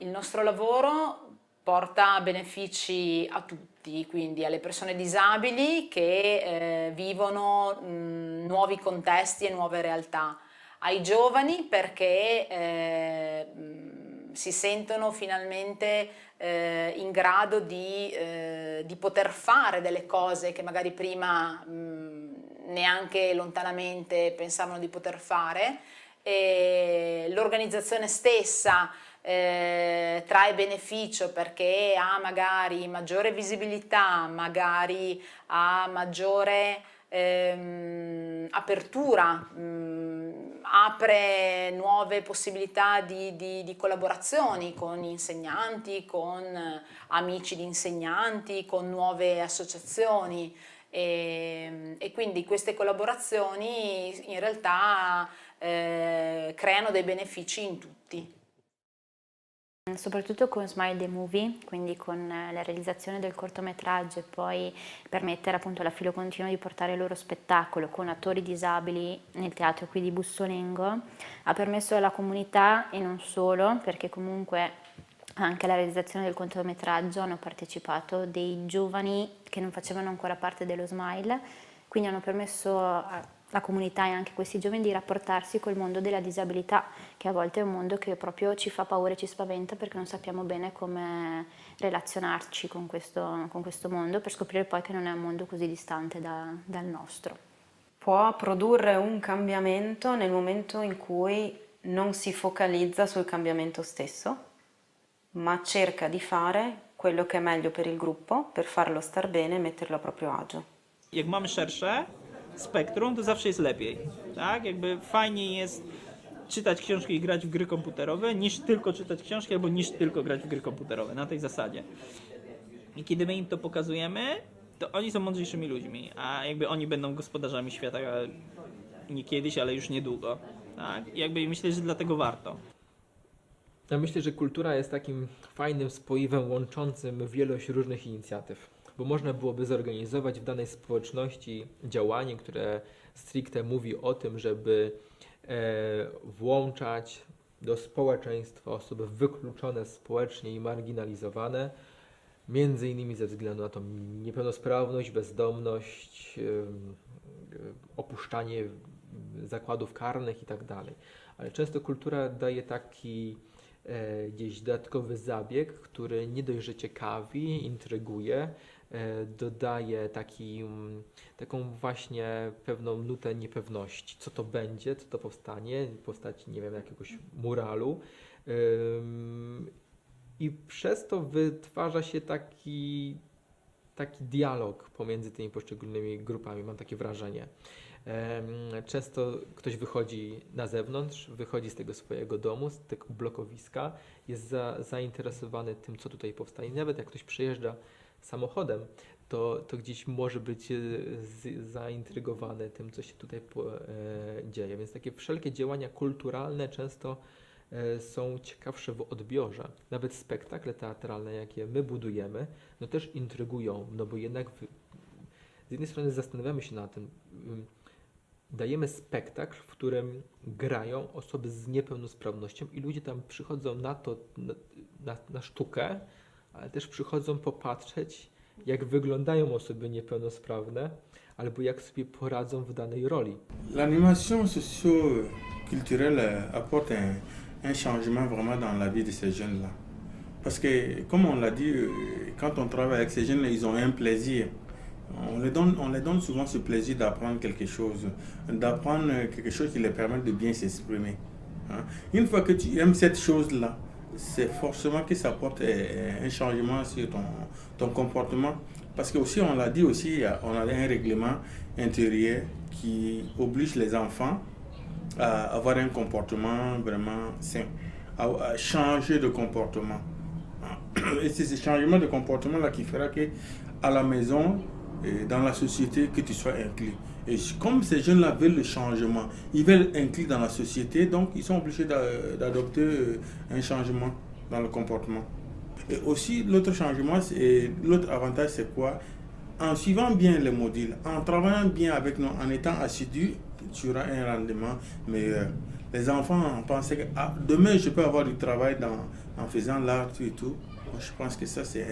il nostro lavoro porta benefici a tutti, quindi alle persone disabili che vivono nuovi contesti e nuove realtà, ai giovani perché si sentono finalmente in grado di poter fare delle cose che magari prima neanche lontanamente pensavano di poter fare, e l'organizzazione stessa trae beneficio perché ha magari maggiore visibilità, magari ha maggiore apertura, apre nuove possibilità di collaborazioni con insegnanti, con amici di insegnanti, con nuove associazioni e quindi queste collaborazioni in realtà creano dei benefici in tutti. Soprattutto con Smile the Movie, quindi con la realizzazione del cortometraggio e poi permettere appunto alla Filo Continuo di portare il loro spettacolo con attori disabili nel teatro qui di Bussolengo, ha permesso alla comunità e non solo, perché comunque anche alla realizzazione del cortometraggio hanno partecipato dei giovani che non facevano ancora parte dello Smile, quindi hanno permesso alla comunità e anche a questi giovani di rapportarsi col mondo della disabilità, che a volte è un mondo che proprio ci fa paura e ci spaventa perché non sappiamo bene come relazionarci con questo mondo, per scoprire poi che non è un mondo così distante dal nostro. Può produrre un cambiamento nel momento in cui non si focalizza sul cambiamento stesso, ma cerca di fare quello che è meglio per il gruppo, per farlo star bene e metterlo a proprio agio. Jak mamy szersze spektrum, to zawsze jest lepiej, tak? Jakby fajniej jest czytać książki i grać w gry komputerowe, niż tylko czytać książki, albo niż tylko grać w gry komputerowe, na tej zasadzie. I kiedy my im to pokazujemy, to oni są mądrzejszymi ludźmi, a jakby oni będą gospodarzami świata nie kiedyś, ale już niedługo, tak? I jakby myślę, że dlatego warto. Ja myślę, że kultura jest takim fajnym spoiwem łączącym wielość różnych inicjatyw, bo można byłoby zorganizować w danej społeczności działanie, które stricte mówi o tym, żeby włączać do społeczeństwa osoby wykluczone społecznie i marginalizowane, między innymi ze względu na tą niepełnosprawność, bezdomność, opuszczanie zakładów karnych itd. Ale często kultura daje taki gdzieś dodatkowy zabieg, który nie dość, że ciekawi, intryguje, dodaje taką właśnie pewną nutę niepewności, co to będzie, co to powstanie, powstać, nie wiem, jakiegoś muralu. I przez to wytwarza się taki dialog pomiędzy tymi poszczególnymi grupami, mam takie wrażenie. Często ktoś wychodzi na zewnątrz, wychodzi z tego swojego domu, z tego blokowiska, jest zainteresowany tym, co tutaj powstanie. Nawet jak ktoś przejeżdża samochodem, to gdzieś może być zaintrygowany tym, co się tutaj dzieje. Więc takie wszelkie działania kulturalne często są ciekawsze w odbiorze. Nawet spektakle teatralne, jakie my budujemy, no też intrygują, no bo jednak z jednej strony zastanawiamy się nad tym, dajemy spektakl, w którym grają osoby z niepełnosprawnością i ludzie tam przychodzą na sztukę, ale też przychodzą popatrzeć, jak wyglądają osoby niepełnosprawne, albo jak sobie poradzą w danej roli. L'animation socio-culturelle apporte un changement vraiment dans la vie de ces jeunes-là. Parce que, comme on l'a dit, quand on travaille avec ces jeunes-là, ils ont un plaisir. On les donne souvent ce plaisir d'apprendre quelque chose qui les permet de bien s'exprimer. Hein? Une fois que tu aimes cette chose-là, c'est forcément que ça apporte un changement sur ton comportement. Parce que aussi, on l'a dit aussi, on a un règlement intérieur qui oblige les enfants à avoir un comportement vraiment sain, à changer de comportement. Et c'est ce changement de comportement-là qui fera que à la maison, et dans la société, que tu sois inclus. Et comme ces jeunes-là veulent le changement, ils veulent inclure dans la société, donc ils sont obligés d'adopter un changement dans le comportement. Et aussi, l'autre changement, l'autre avantage, c'est quoi? En suivant bien les modules, en travaillant bien avec nous, en étant assidu, tu auras un rendement meilleur. Les enfants pensaient que ah, demain je peux avoir du travail en faisant l'art et tout. Moi, je pense que ça c'est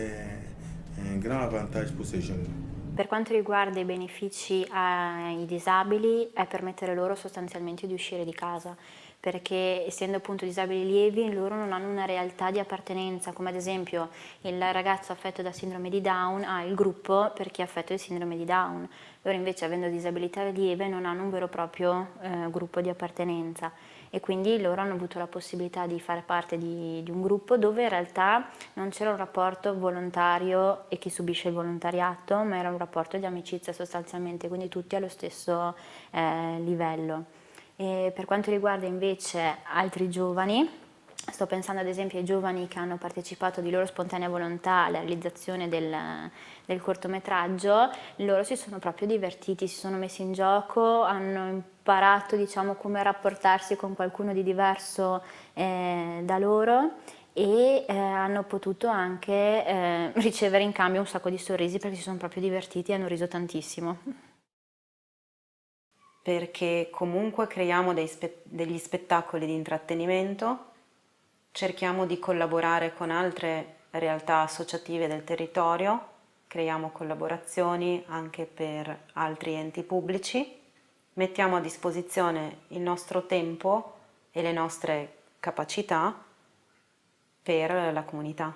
un grand avantage pour ces jeunes-là. Per quanto riguarda i benefici ai disabili è permettere loro sostanzialmente di uscire di casa, perché essendo appunto disabili lievi loro non hanno una realtà di appartenenza, come ad esempio il ragazzo affetto da sindrome di Down ha il gruppo per chi è affetto di sindrome di Down, loro invece avendo disabilità lieve non hanno un vero e proprio gruppo di appartenenza e quindi loro hanno avuto la possibilità di fare parte di un gruppo dove in realtà non c'era un rapporto volontario e chi subisce il volontariato, ma era un rapporto di amicizia sostanzialmente, quindi tutti allo stesso livello. E per quanto riguarda invece altri giovani, sto pensando ad esempio ai giovani che hanno partecipato di loro spontanea volontà alla realizzazione del cortometraggio, loro si sono proprio divertiti, si sono messi in gioco, hanno imparato diciamo come rapportarsi con qualcuno di diverso da loro e hanno potuto anche ricevere in cambio un sacco di sorrisi perché si sono proprio divertiti e hanno riso tantissimo. Perché comunque creiamo degli spettacoli di intrattenimento, cerchiamo di collaborare con altre realtà associative del territorio, creiamo collaborazioni anche per altri enti pubblici, mettiamo a disposizione il nostro tempo e le nostre capacità per la comunità.